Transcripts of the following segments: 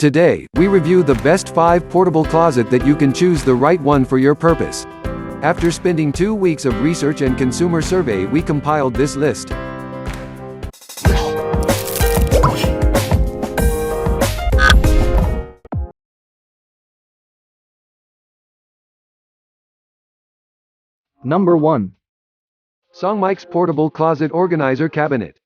Today, we review the best 5 portable closet that you can choose the right one for your purpose. After spending 2 weeks of research and consumer survey, we compiled this list. Number 1. Songmike's Portable Closet Organizer Cabinet.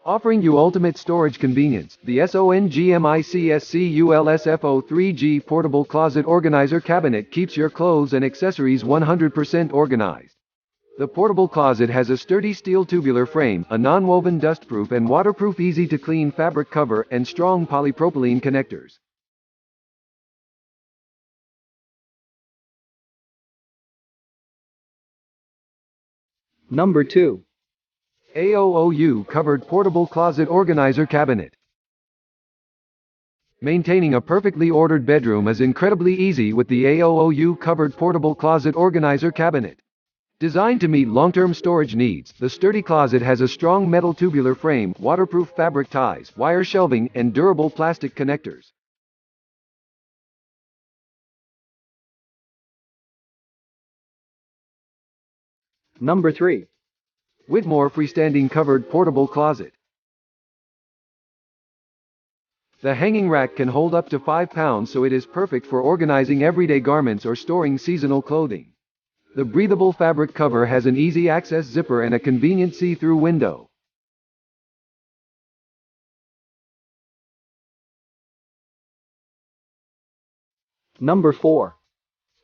Offering you ultimate storage convenience, the SONGMICSCULSFO3G Portable Closet Organizer Cabinet keeps your clothes and accessories 100% organized. The portable closet has a sturdy steel tubular frame, a non-woven dustproof and waterproof easy-to-clean fabric cover, and strong polypropylene connectors. Number 2. AOOU Covered Portable Closet Organizer Cabinet. Maintaining a perfectly ordered bedroom is incredibly easy with the AOOU Covered Portable Closet Organizer Cabinet. Designed to meet long-term storage needs, the sturdy closet has a strong metal tubular frame, waterproof fabric ties, wire shelving, and durable plastic connectors. Number 3. Whitmore Freestanding Covered Portable Closet. The hanging rack can hold up to 5 pounds, so it is perfect for organizing everyday garments or storing seasonal clothing. The breathable fabric cover has an easy access zipper and a convenient see-through window. Number 4.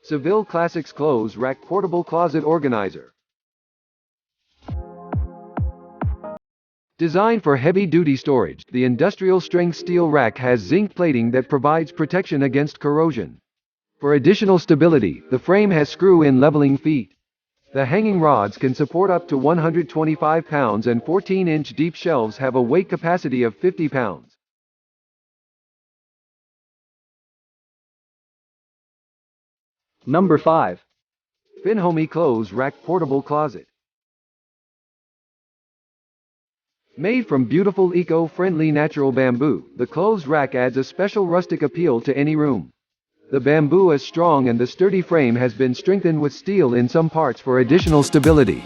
Seville Classics Clothes Rack Portable Closet Organizer. Designed for heavy-duty storage, the industrial-strength steel rack has zinc plating that provides protection against corrosion. For additional stability, the frame has screw-in leveling feet. The hanging rods can support up to 125 pounds and 14-inch deep shelves have a weight capacity of 50 pounds. Number 5. Finhomi Clothes Rack Portable Closet. Made from beautiful eco-friendly natural bamboo, the clothes rack adds a special rustic appeal to any room. The bamboo is strong and the sturdy frame has been strengthened with steel in some parts for additional stability.